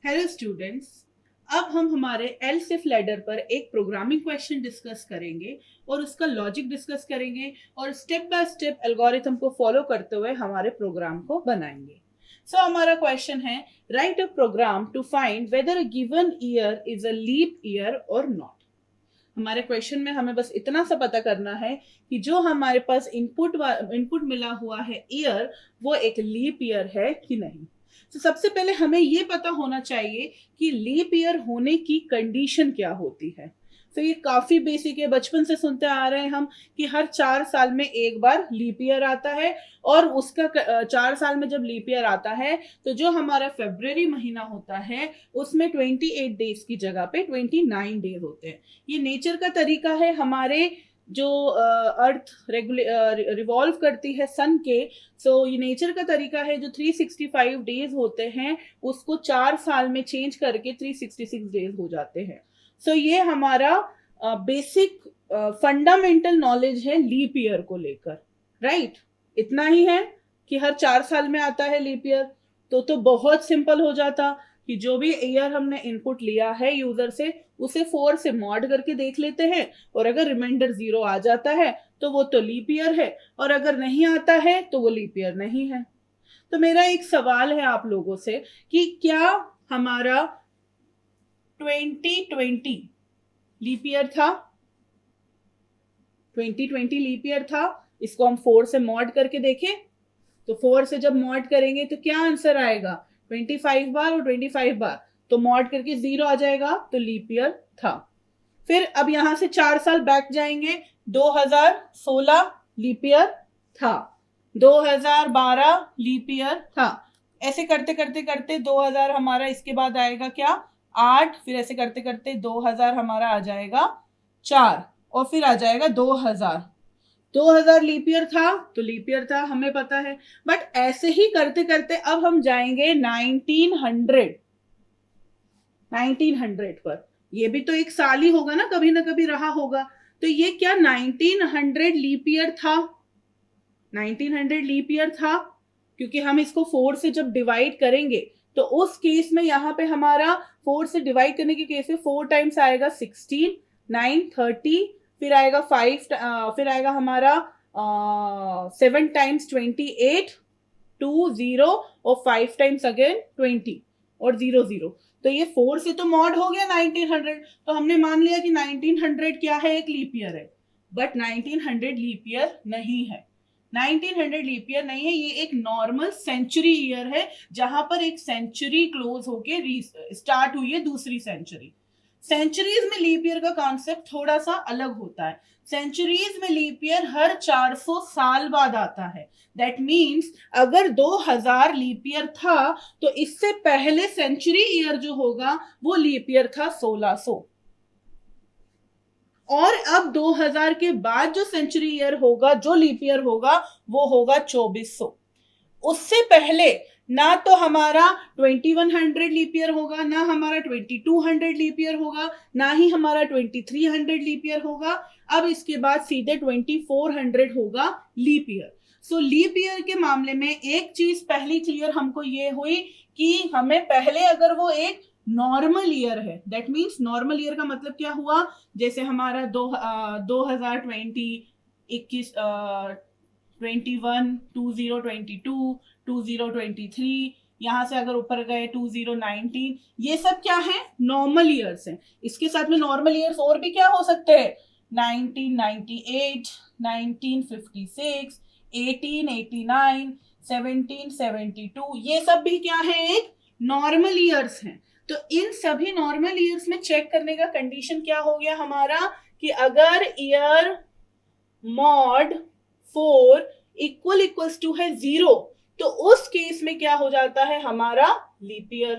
Hello students. अब हम हमारे एल सिफ लैडर पर एक प्रोग्रामिंग क्वेश्चन डिस्कस करेंगे और उसका लॉजिक डिस्कस करेंगे और स्टेप बाय स्टेप एल्गोरिथम को फॉलो करते हुए हमारे प्रोग्राम को बनाएंगे। सो हमारा क्वेश्चन है, write a program to find whether a given year is a leap year और नॉट। हमारे क्वेश्चन में हमें बस इतना सा पता करना है कि जो हमारे पास इनपुट मिला हुआ है ईयर, वो एक लीप ईयर है कि नहीं। तो सबसे पहले हमें ये पता होना चाहिए कि लीप ईयर होने की कंडीशन क्या होती है। तो ये काफी बेसिक है, बचपन से सुनते आ रहे हैं हम कि हर 4 साल में एक बार लीप ईयर आता है। और उसका 4 साल में जब लीप ईयर आता है तो जो हमारा फेब्रुवरी महीना होता है उसमें 28 डेज की जगह पे 29 डेज होते हैं। ये नेचर का तरीका है। हमारे जो अर्थ रिवॉल्व करती है सन के, सो ये नेचर का तरीका है। जो 365 डेज होते हैं उसको 4 साल में चेंज करके 366 डेज हो जाते हैं। सो ये हमारा बेसिक फंडामेंटल नॉलेज है लीप ईयर को लेकर। राइट, इतना ही है कि हर 4 साल में आता है लीप ईयर। तो बहुत सिंपल हो जाता कि जो भी ईयर हमने इनपुट लिया है यूजर से उसे 4 से मॉड करके देख लेते हैं, और अगर रिमाइंडर 0 आ जाता है तो वो तो लीप ईयर है, और अगर नहीं आता है तो वो लीप ईयर नहीं है। तो मेरा एक सवाल है आप लोगों से कि क्या हमारा 2020 लीप ईयर था? 2020 लीप ईयर था। इसको हम 4 से मॉड करके देखें तो 4 से जब मॉड करेंगे तो क्या आंसर आएगा? 25 बार और 25 बार, तो मॉड करके 0 आ जाएगा, तो लीप ईयर था। फिर अब यहां से 4 साल बैक जाएंगे। 2016 लीप ईयर था, 2012 लीप ईयर था। ऐसे करते करते करते 2000 हमारा इसके बाद आएगा क्या? 8। फिर ऐसे करते करते 2000 हमारा आ जाएगा 4, और फिर आ जाएगा 2000। 2000 लीप ईयर था तो लीप ईयर था, हमें पता है। बट ऐसे ही करते करते अब हम जाएंगे 1900 पर। ये भी तो एक साल ही होगा ना कभी रहा होगा। तो ये क्या 1900 लीप ईयर था? 1900 लीप ईयर था, क्योंकि हम इसको 4 से जब डिवाइड करेंगे तो उस केस में यहाँ पे हमारा 4 से डिवाइड करने के केस में 4 टाइम्स आएगा 16, 9 30, फिर आएगा 5, फिर आएगा हमारा 7 टाइम्स 28, 2 0, और 5 टाइम्स अगेन 20, और 0 0। तो ये 4 से तो मॉड हो गया 1900। तो हमने मान लिया कि 1900 क्या है? एक लीप ईयर है। बट 1900 लीप ईयर नहीं है। 1900 लीप ईयर नहीं है, ये एक नॉर्मल सेंचुरी ईयर है, जहां पर एक सेंचुरी क्लोज होके स्टार्ट हुई है दूसरी सेंचुरी। सेंचुरीज में लीप ईयर का कॉन्सेप्ट थोड़ा सा अलग होता है। सेंचुरीज में लीप ईयर हर 400 साल बाद आता है। दैट मीन्स अगर 2000 लीप ईयर था तो इससे पहले सेंचुरी ईयर जो होगा वो लीप ईयर था 1600। और अब 2000 के बाद जो सेंचुरी ईयर होगा, जो लीप ईयर होगा, वो होगा 2400। उससे पहले ना तो हमारा 2100 लीप ईयर होगा, ना हमारा 2200 लीप ईयर होगा, ना ही हमारा 2300 लीप ईयर होगा। अब इसके बाद सीधे 2400 होगा लीप ईयर। सो लीप ईयर के मामले में एक चीज पहली क्लियर हमको ये हुई कि हमें पहले अगर वो एक नॉर्मल ईयर है, दैट मीन्स नॉर्मल ईयर का मतलब क्या हुआ? जैसे हमारा 2020, 21, 21, 2022, 2023, यहाँ से अगर ऊपर गए 2019, ये सब क्या है? नॉर्मल ईयर्स हैं। इसके साथ में नॉर्मल ईयर्स और भी क्या हो सकते हैं? 1998, 1956, 1889, 1772, ये सब भी क्या है? एक नॉर्मल ईयर्स हैं। तो इन सभी नॉर्मल ईयर्स में चेक करने का कंडीशन क्या हो गया हमारा कि अगर ईयर मॉड 4 इक्वल्स टू है 0, तो उस केस में क्या हो जाता है? हमारा लीप ईयर।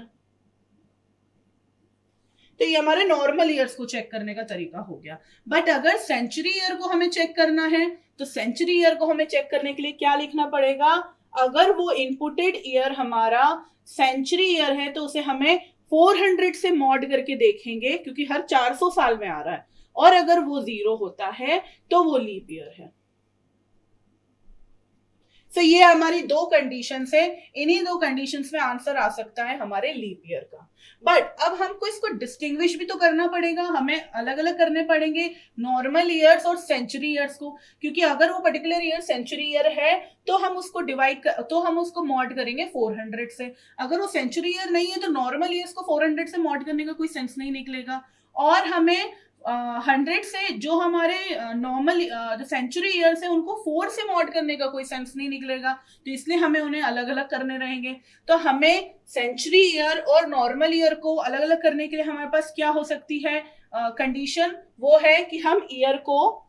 तो ये हमारे नॉर्मल ईयर्स को चेक करने का तरीका हो गया। बट अगर सेंचुरी ईयर को हमें चेक करना है तो सेंचुरी ईयर को हमें चेक करने के लिए क्या लिखना पड़ेगा? अगर वो इनपुटेड ईयर हमारा सेंचुरी ईयर है तो उसे हमें 400 से मॉड करके देखेंगे, क्योंकि हर 400 साल में आ रहा है। और अगर वो 0 होता है तो वो लीप ईयर है। सो ये हमारी दो कंडीशंस है, इन्हीं दो कंडीशंस में आंसर आ सकता है हमारे लीप ईयर का। बट अब हमको इसको डिस्टिंग्विश भी तो करना पड़ेगा, हमें अलग अलग करने पड़ेंगे नॉर्मल ईयर्स और सेंचुरी ईयर्स को, क्योंकि अगर वो पर्टिकुलर ईयर सेंचुरी ईयर है तो हम उसको तो हम उसको मॉड करेंगे 400 से। अगर वो सेंचुरी ईयर नहीं है तो नॉर्मल ईयर्स को 400 से मॉड करने का कोई सेंस नहीं निकलेगा। और हमें 100 से जो हमारे नॉर्मल जो सेंचुरी ईयर्स है उनको 4 से मॉड करने का कोई सेंस नहीं निकलेगा, तो इसलिए हमें उन्हें अलग अलग करने रहेंगे। तो हमें सेंचुरी ईयर और नॉर्मल ईयर को अलग अलग करने के लिए हमारे पास क्या हो सकती है कंडीशन, वो है कि हम ईयर को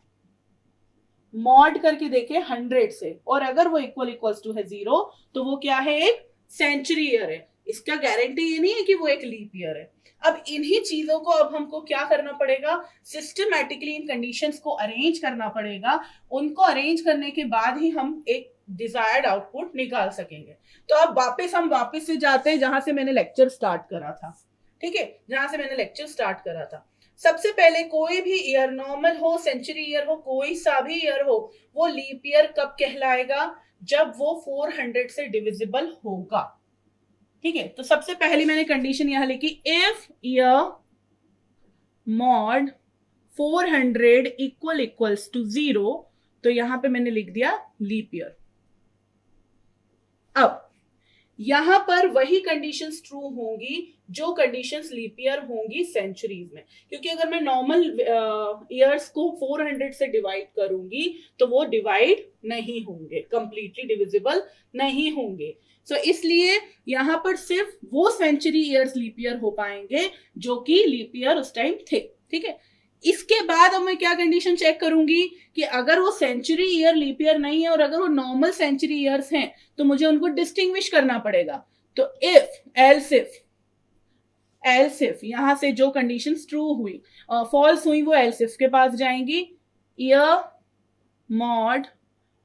मॉड करके देखें 100 से, और अगर वो इक्वल्स टू है 0 तो वो क्या है, एक सेंचुरी ईयर है। इसका गारंटी ये नहीं है कि वो एक लीप ईयर है। अब इन्हीं चीजों को अब हमको क्या करना पड़ेगा, सिस्टमैटिकली इन कंडीशंस को अरेंज करना पड़ेगा। उनको अरेंज करने के बाद ही हम एक डिजायर्ड आउटपुट निकाल सकेंगे। तो अब हम वापस से जाते हैं जहां से मैंने लेक्चर स्टार्ट करा था। ठीक है, जहां से मैंने लेक्चर स्टार्ट करा था, सबसे पहले कोई भी ईयर, नॉर्मल हो, सेंचुरी ईयर हो, कोई सा भी ईयर हो, वो लीप ईयर कब कहलाएगा, जब वो 400 से डिविजिबल होगा। ठीक है, तो सबसे पहले मैंने कंडीशन यहां लिखी, if year mod 400 equals to 0, तो यहां पे मैंने लिख दिया लीप ईयर। अब यहां पर वही कंडीशंस ट्रू होंगी जो कंडीशंस लीप ईयर होंगी सेंचुरीज में, क्योंकि अगर मैं नॉर्मल ईयर्स को 400 से डिवाइड करूंगी तो वो डिवाइड नहीं होंगे, कंप्लीटली डिविजिबल नहीं होंगे। सो इसलिए यहां पर सिर्फ वो सेंचुरी ईयर्स लीप ईयर हो पाएंगे जो कि लीप ईयर उस टाइम थे। ठीक है, इसके बाद अब मैं क्या कंडीशन चेक करूंगी कि अगर वो सेंचुरी ईयर लीप ईयर नहीं है और अगर वो नॉर्मल सेंचुरी ईयर्स हैं तो मुझे उनको डिस्टिंग्विश करना पड़ेगा। तो इफ एल्सिफ यहां से जो कंडीशंस ट्रू हुई, फॉल्स हुई, वो एल्सिफ के पास जाएंगी। ईयर मॉड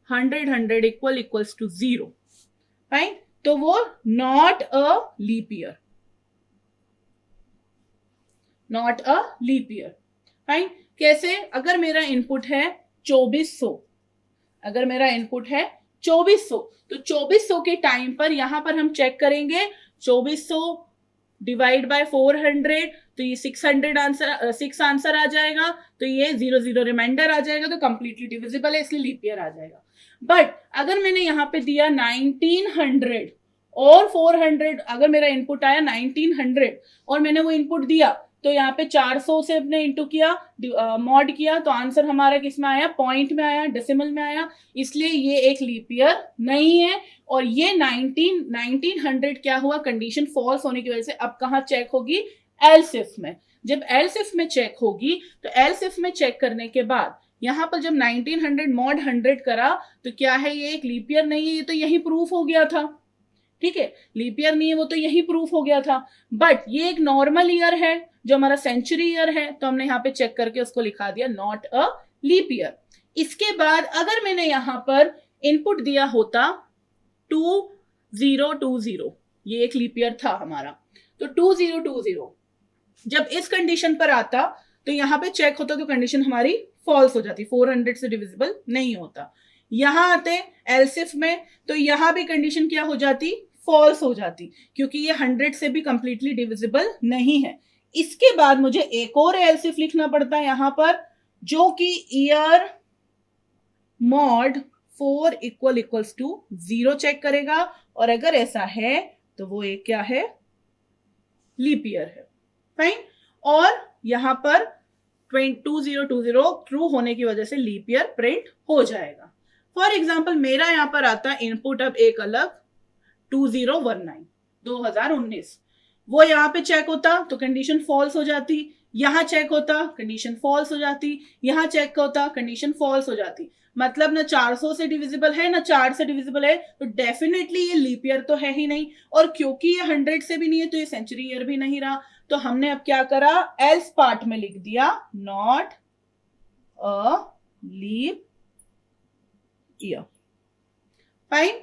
100 इक्वल्स टू 0, फाइन, तो वो not a leap year, not a leap year. Fine, कैसे, अगर मेरा इनपुट है 2400, अगर मेरा इनपुट है 2400, तो 2400 के टाइम पर यहां पर हम चेक करेंगे 2400 डिवाइड बाय 400, तो ये 600 आंसर 6 आंसर आ जाएगा, तो ये 0 रिमाइंडर आ जाएगा, तो कंप्लीटली डिविजिबल है, इसलिए लीप ईयर आ जाएगा। बट अगर मैंने यहां पे दिया 1900 और 400, अगर मेरा इनपुट आया 1900 और मैंने वो इनपुट दिया, तो यहाँ पे 400 से अपने इंटू किया, मॉड किया, तो आंसर हमारा किस में आया, पॉइंट में आया, डेसिमल में आया, इसलिए ये एक लीप ईयर नहीं है। और ये 1900 क्या हुआ, कंडीशन फॉल्स होने की वजह से अब कहाँ चेक होगी, एल्सिफ में। जब एल्सिफ में चेक होगी तो एल्सिफ में चेक करने के बाद यहां पर जब 1900 मॉड 100 करा तो क्या है, ये एक लीप ईयर नहीं है, ये तो यही प्रूफ हो गया था। ठीक है, लीप ईयर नहीं है, वो तो यही प्रूफ हो गया था। बट ये एक नॉर्मल ईयर है जो हमारा सेंचुरी ईयर है, तो हमने यहाँ पे चेक करके उसको लिखा दिया नॉट अ लीप ईयर। इसके बाद अगर मैंने यहां पर इनपुट दिया होता 2020, ये एक लीप ईयर था हमारा, तो 2020 जब इस कंडीशन पर आता तो यहां पे चेक होता तो कंडीशन हमारी फॉल्स हो जाती, 400 से डिविजिबल नहीं होता। यहां आते एल्सिफ में तो यहां भी कंडीशन क्या हो जाती, फॉल्स हो जाती, क्योंकि ये 100 से भी कंप्लीटली डिविजिबल नहीं है। इसके बाद मुझे एक और एल्सिफ लिखना पड़ता है यहां पर, जो कि year mod 4 equals to 0 check करेगा, और अगर ऐसा है तो वो एक क्या है, लीप ईयर है। फाइन, और यहां पर 2020 ट्रू होने की वजह से लीप ईयर प्रिंट हो जाएगा। फॉर एग्जाम्पल मेरा यहां पर आता है इनपुट अब एक अलग 2019, वो यहां पे चेक होता तो कंडीशन फॉल्स हो जाती, यहां चेक होता कंडीशन फॉल्स हो जाती, यहां चेक होता कंडीशन फॉल्स हो जाती। मतलब ना 400 से डिविजिबल है ना 4 से डिविजिबल है, तो डेफिनेटली ये लीप ईयर तो है ही नहीं, और क्योंकि ये 100 से भी नहीं है तो ये सेंचुरी ईयर भी नहीं रहा। तो हमने अब क्या करा, एल्स पार्ट में लिख दिया not a leap year. Fine,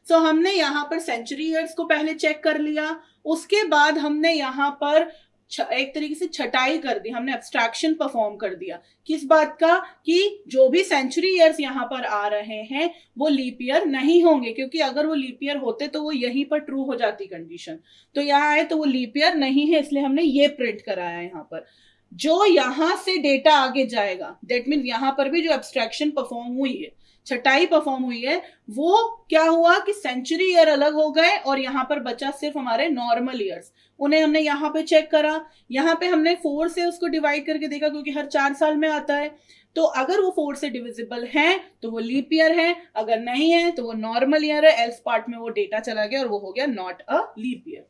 so हमने यहां पर सेंचुरी ईयर्स को पहले चेक कर लिया, उसके बाद हमने यहां पर एक तरीके से छटाई कर दी हमने, एब्स्ट्रैक्शन परफॉर्म कर दिया। किस बात का? कि जो भी सेंचुरी ईयर्स यहाँ पर आ रहे हैं वो लीप ईयर नहीं होंगे, क्योंकि अगर वो लीप ईयर होते तो वो यहीं पर ट्रू हो जाती कंडीशन। तो यहाँ आए तो वो लीप ईयर नहीं है, इसलिए हमने ये प्रिंट कराया यहाँ पर। जो यहां से डेटा आगे जाएगा, दैट मीन यहाँ पर भी जो एब्स्ट्रैक्शन परफॉर्म हुई है, छटाई परफॉर्म हुई है, वो क्या हुआ कि सेंचुरी ईयर अलग हो गए और यहाँ पर बचा सिर्फ हमारे नॉर्मल ईयर्स। उन्हें हमने यहाँ पे चेक करा, यहाँ पे हमने 4 से उसको डिवाइड करके देखा, क्योंकि हर 4 साल में आता है। तो अगर वो 4 से डिविजिबल है तो वो लीप ईयर है, अगर नहीं है तो वो नॉर्मल ईयर है। एल्स पार्ट में वो डेटा चला गया और वो हो गया नॉट अ लीप ईयर।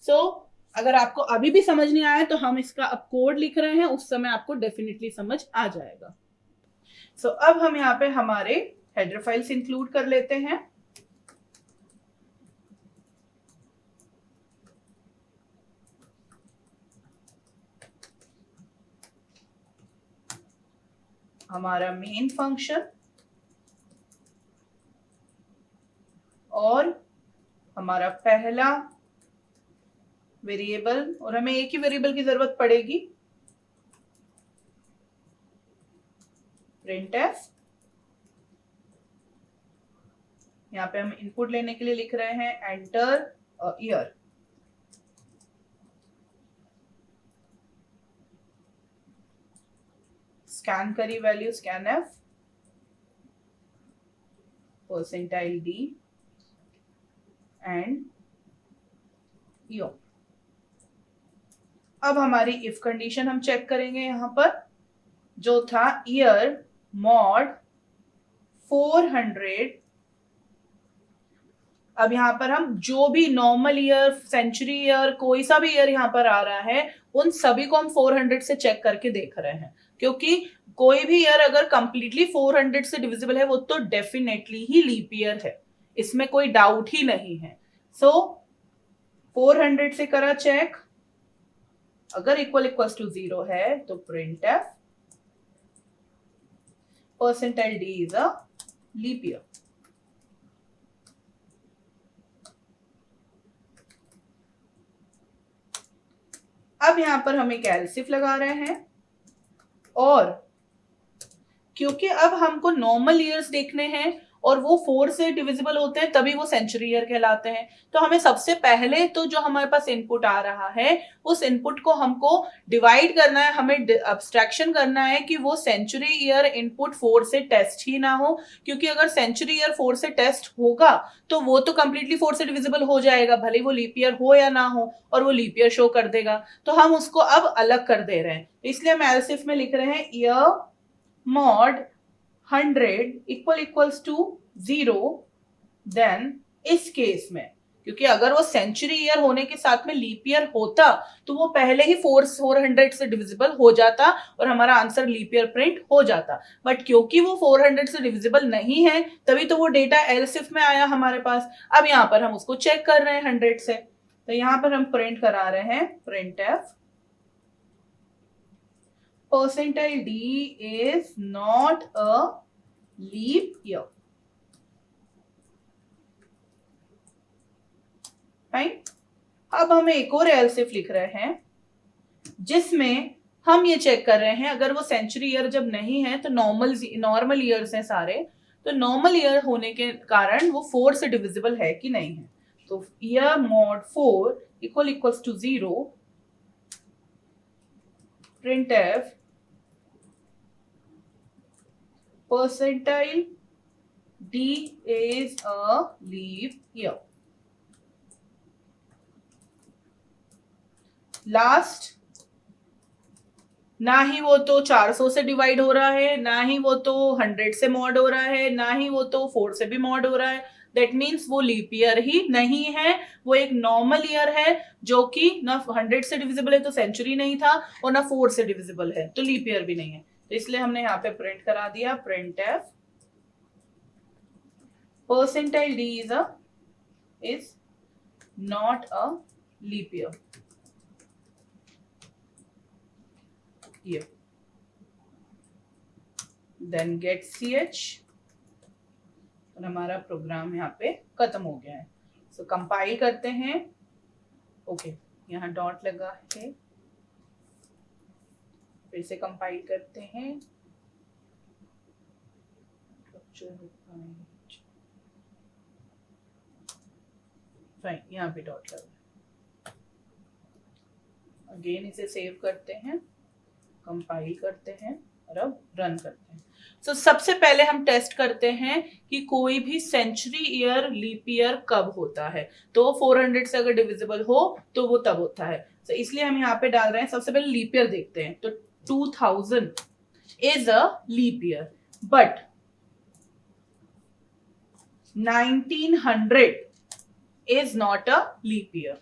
सो अगर आपको अभी भी समझ नहीं आया तो हम इसका अब कोड लिख रहे हैं, उस समय आपको डेफिनेटली समझ आ जाएगा। सो अब हम यहाँ पे हमारे हेडर फाइल्स इंक्लूड कर लेते हैं। हमारा मेन फंक्शन और हमारा पहला वेरिएबल, और हमें एक ही वेरिएबल की जरूरत पड़ेगी, printf। यहाँ पे हम इनपुट लेने के लिए लिख रहे हैं एंटर ईयर। स्कैन करी value scanf percentile d and ईओ। अब हमारी इफ कंडीशन हम चेक करेंगे यहाँ पर, जो था ईयर मॉड 400। अब यहाँ पर हम जो भी नॉर्मल ईयर, सेंचुरी ईयर, कोई सा भी ईयर यहाँ पर आ रहा है, उन सभी को हम 400 से चेक करके देख रहे हैं, क्योंकि कोई भी ईयर अगर कंप्लीटली 400 से डिविजिबल है वो तो डेफिनेटली ही लीप ईयर है, इसमें कोई डाउट ही नहीं है। सो 400 से करा चेक, अगर इक्वल्स टू 0 है तो printf percentile d is a leap year. अब यहां पर हम एक एल्स इफ लगा रहे हैं, और क्योंकि अब हमको नॉर्मल ईयर्स देखने हैं और वो 4 से डिविजिबल होते हैं तभी वो सेंचुरी ईयर कहलाते हैं, तो हमें सबसे पहले तो जो हमारे पास इनपुट आ रहा है उस इनपुट को हमको डिवाइड करना है, हमें अब्स्ट्रैक्शन करना है कि वो सेंचुरी ईयर इनपुट 4 से टेस्ट ही ना हो, क्योंकि अगर सेंचुरी ईयर 4 से टेस्ट होगा तो वो तो कंप्लीटली 4 से डिविजिबल हो जाएगा, भले वो लीप ईयर हो या ना हो, और वो लीप ईयर शो कर देगा। तो हम उसको अब अलग कर दे रहे हैं, इसलिए हम एल्स इफ में लिख रहे हैं year mod 100 equals to 0, then इस केस में, क्योंकि अगर वो सेंचुरी ईयर होने के साथ में लीप ईयर होता तो वो पहले ही 400 से डिविजिबल हो जाता और हमारा आंसर लीप ईयर प्रिंट हो जाता, बट क्योंकि वो 400 से डिविजिबल नहीं है तभी तो वो डेटा एल्स इफ में आया हमारे पास। अब यहाँ पर हम उसको चेक कर रहे हैं 100 से, तो यहाँ पर हम प्रिंट करा रहे हैं printf percentile d is not a leap year। Fine. अब हम एक और एल्स इफ लिख रहे हैं जिसमें हम ये चेक कर रहे हैं अगर वो सेंचुरी ईयर जब नहीं है तो नॉर्मल ईयर्स हैं सारे, तो नॉर्मल ईयर होने के कारण वो 4 से डिविजिबल है कि नहीं है। तो year mod 4 equals to 0, printf percentile d is a leap year। Last, ना ही वो तो 400 से डिवाइड हो रहा है, ना ही वो तो 100 से मॉड हो रहा है, ना ही वो तो 4 से भी मॉड हो रहा है, दैट मीन्स वो लीप ईयर ही नहीं है, वो एक नॉर्मल ईयर है जो कि ना 100 से डिविजिबल है तो सेंचुरी नहीं था, और ना 4 से डिविजिबल है तो लीप ईयर भी नहीं है। तो इसलिए हमने यहाँ पे प्रिंट करा दिया printf percentile d is not a leap year। Then get ch, और हमारा प्रोग्राम यहाँ पे खत्म हो गया है। सो कंपाइल करते हैं। ओके, यहाँ डॉट लगा है, फिर से कंपाइल करते हैं। फाइन, यहाँ पे डॉट लगा। अगेन इसे सेव करते हैं, कंपाइल करते हैं और अब रन करते हैं। तो सबसे पहले हम टेस्ट करते हैं कि कोई भी सेंचुरी ईयर लीप ईयर कब होता है। तो 400 से अगर डिविजिबल हो तो वो तब होता है। तो इसलिए हम यहाँ पे डाल रहे हैं। सबसे पहले लीप ईयर देखते हैं। तो 2000 is a leap year, but 1900 is not a leap year.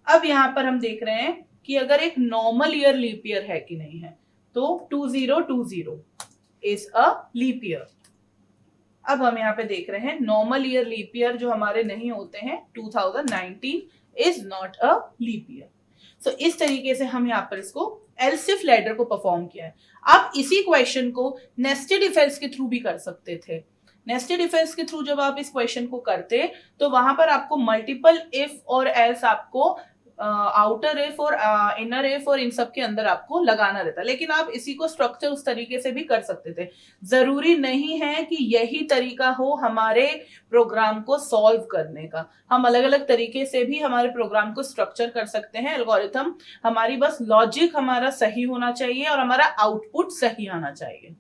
अब यहां पर हम देख रहे हैं कि अगर एक नॉर्मल ईयर लीप ईयर है कि नहीं है। तो 2020 इज अ लीप ईयर। अब हम यहाँ पे देख रहे हैं नॉर्मल ईयर लीप ईयर जो हमारे नहीं होते हैं, 2019 is not a leap year. So इस तरीके से हम यहाँ पर इसको एलसिफ लैडर को परफॉर्म किया है। आप इसी क्वेश्चन को नेस्टेड इफ एल्स के थ्रू भी कर सकते थे। नेस्टेड इफ एल्स के थ्रू जब आप इस क्वेश्चन को करते तो वहां पर आपको मल्टीपल इफ और एल्स आपको आउटर इफ और इनर इफ और इन सब के अंदर आपको लगाना रहता, लेकिन आप इसी को स्ट्रक्चर उस तरीके से भी कर सकते थे। जरूरी नहीं है कि यही तरीका हो हमारे प्रोग्राम को सॉल्व करने का। हम अलग अलग तरीके से भी हमारे प्रोग्राम को स्ट्रक्चर कर सकते हैं। एल्गोरिथम हमारी बस लॉजिक हमारा सही होना चाहिए और हमारा आउटपुट सही आना चाहिए।